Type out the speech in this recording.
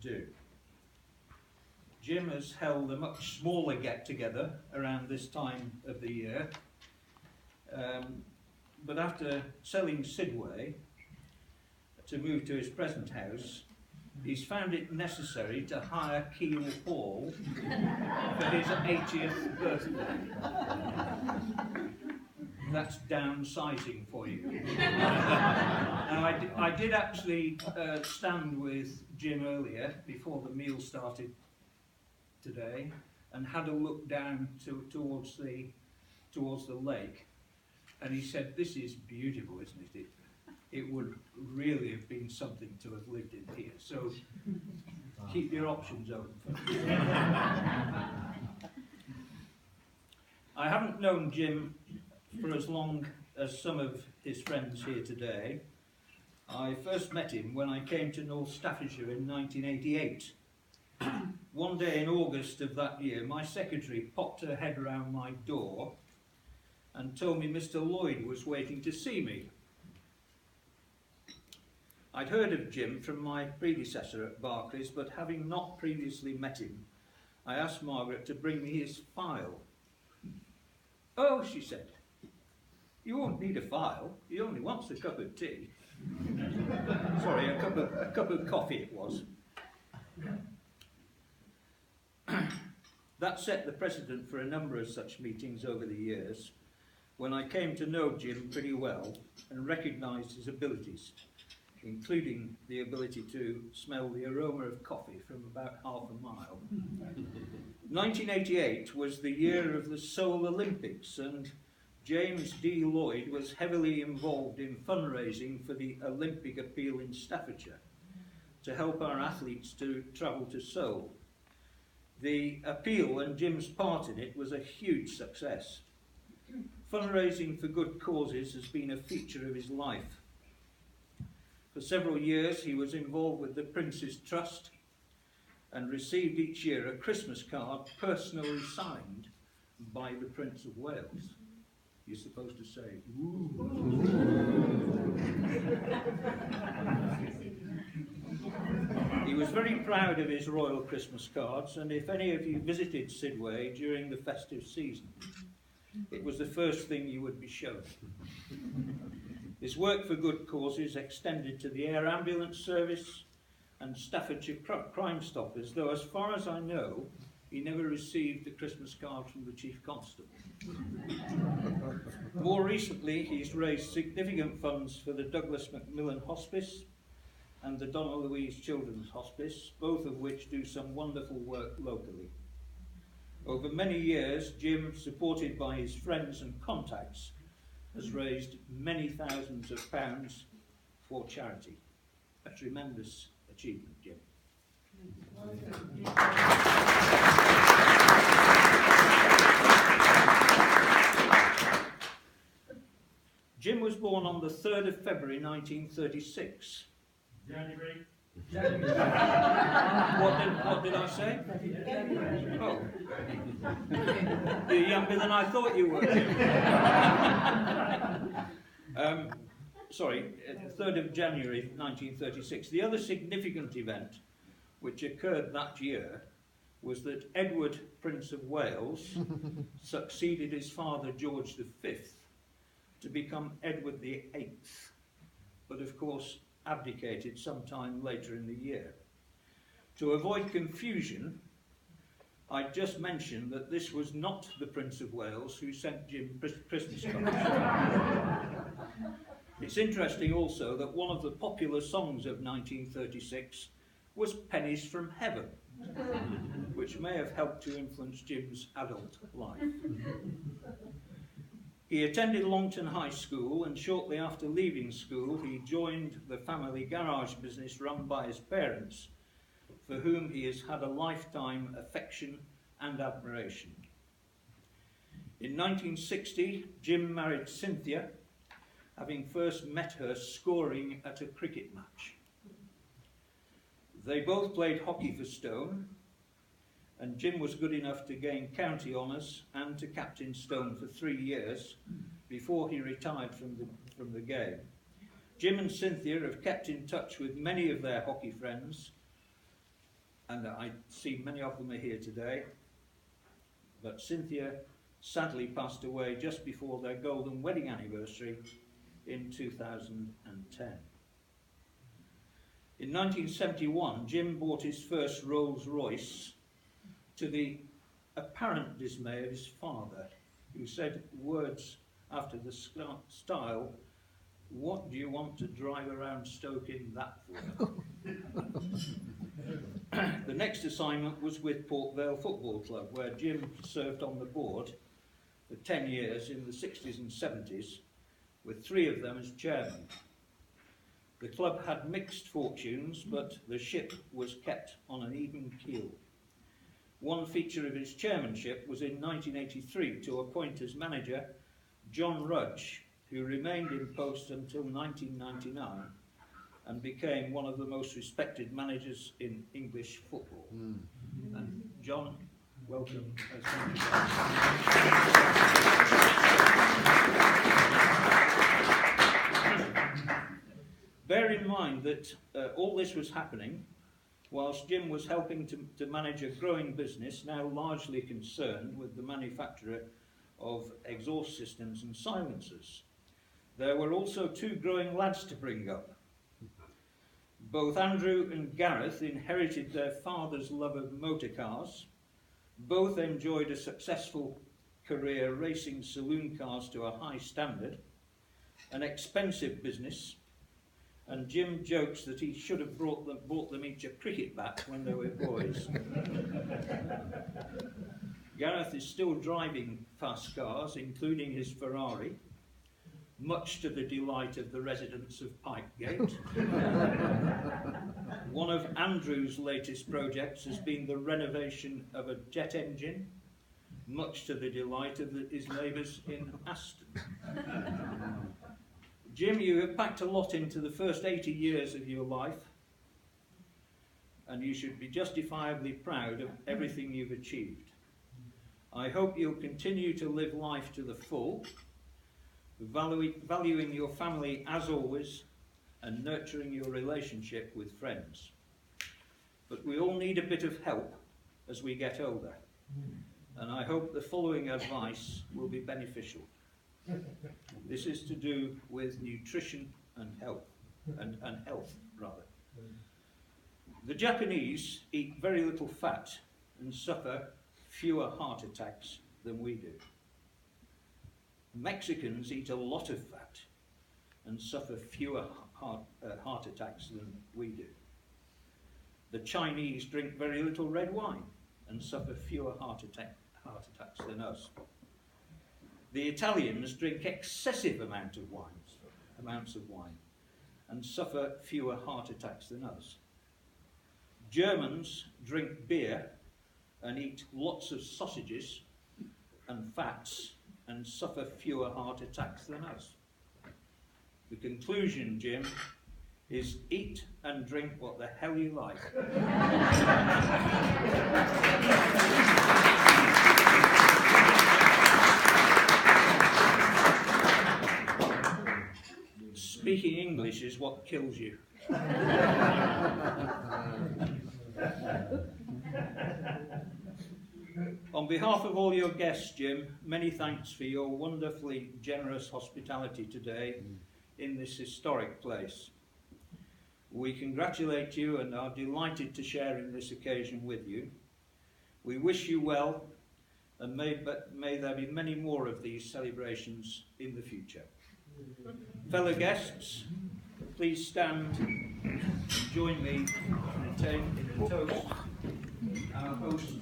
do. Jim has held a much smaller get-together around this time of the year, but after selling Sidway to move to his present house, he's found it necessary to hire Keel Hall for his 80th birthday. That's downsizing for you. And I did actually stand with Jim earlier, before the meal started today, and had a look down towards the lake. And he said, "This is beautiful, isn't it? It would really have been something to have lived in here." So keep your options open. I haven't known Jim for as long as some of his friends here today. I first met him when I came to North Staffordshire in 1988. One day in August of that year, my secretary popped her head round my door and told me Mr. Lloyd was waiting to see me. I'd heard of Jim from my predecessor at Barclays, but having not previously met him, I asked Margaret to bring me his file. "Oh," she said, "you won't need a file. He only wants a cup of tea." Sorry, a cup of coffee it was. That set the precedent for a number of such meetings over the years, when I came to know Jim pretty well and recognised his abilities, including the ability to smell the aroma of coffee from about half a mile. 1988 was the year of the Seoul Olympics, and James D. Lloyd was heavily involved in fundraising for the Olympic appeal in Staffordshire to help our athletes to travel to Seoul. The appeal and Jim's part in it was a huge success. Fundraising for good causes has been a feature of his life. For several years he was involved with the Prince's Trust and received each year a Christmas card personally signed by the Prince of Wales. You're supposed to say, "Ooh." He was very proud of his royal Christmas cards, and if any of you visited Sidway during the festive season, it was the first thing you would be shown. His work for good causes extended to the Air Ambulance Service and Staffordshire Crime Stoppers, though as far as I know, he never received a Christmas card from the Chief Constable. More recently, he's raised significant funds for the Douglas Macmillan Hospice and the Donna Louise Children's Hospice, both of which do some wonderful work locally. Over many years, Jim, supported by his friends and contacts, has raised many thousands of pounds for charity. A tremendous achievement, Jim. Jim was born on the 3rd of February 1936. January. What did I say? Oh. You're younger than I thought you were. Sorry, 3rd of January 1936. The other significant event which occurred that year was that Edward, Prince of Wales, succeeded his father George V to become Edward VIII, but of course abdicated sometime later in the year. To avoid confusion, I just mentioned that this was not the Prince of Wales who sent Jim Christmas cards. It's interesting also that one of the popular songs of 1936 was Pennies from Heaven, which may have helped to influence Jim's adult life. He attended Longton High School, and shortly after leaving school he joined the family garage business run by his parents, for whom he has had a lifetime affection and admiration. In 1960, Jim married Cynthia, having first met her scoring at a cricket match. They both played hockey for Stone, and Jim was good enough to gain county honours and to captain Stone for 3 years before he retired from the game. Jim and Cynthia have kept in touch with many of their hockey friends, and I see many of them are here today, but Cynthia sadly passed away just before their golden wedding anniversary in 2010. In 1971, Jim bought his first Rolls Royce, to the apparent dismay of his father, who said words after the style, "What do you want to drive around Stoke in that for?" The next assignment was with Port Vale Football Club, where Jim served on the board for 10 years in the 60s and 70s, with 3 of them as chairman. The club had mixed fortunes, but the ship was kept on an even keel. One feature of his chairmanship was in 1983 to appoint as manager John Rudge, who remained in post until 1999 and became one of the most respected managers in English football. And John, welcome. Bear in mind that all this was happening whilst Jim was helping to manage a growing business now largely concerned with the manufacture of exhaust systems and silencers. There were also 2 growing lads to bring up. Both Andrew and Gareth inherited their father's love of motor cars. Both enjoyed a successful career racing saloon cars to a high standard, an expensive business, and Jim jokes that he should have bought them each a cricket bat when they were boys. Gareth is still driving fast cars, including his Ferrari, much to the delight of the residents of Pikegate. One of Andrew's latest projects has been the renovation of a jet engine, much to the delight of his neighbours in Aston. Jim, you have packed a lot into the first 80 years of your life, and you should be justifiably proud of everything you've achieved. I hope you'll continue to live life to the full, valuing your family as always, and nurturing your relationship with friends. But we all need a bit of help as we get older, and I hope the following advice will be beneficial. This is to do with nutrition and health, and health rather. The Japanese eat very little fat and suffer fewer heart attacks than we do. Mexicans eat a lot of fat and suffer fewer heart attacks than we do. The Chinese drink very little red wine and suffer fewer heart attacks than us. The Italians drink excessive amounts of wine and suffer fewer heart attacks than us. Germans drink beer and eat lots of sausages and fats and suffer fewer heart attacks than us. The conclusion, Jim, is eat and drink what the hell you like. Speaking English is what kills you. On behalf of all your guests, Jim, many thanks for your wonderfully generous hospitality today in this historic place. We congratulate you and are delighted to share in this occasion with you. We wish you well, and may there be many more of these celebrations in the future. Fellow guests, please stand and join me in a toast. Our host,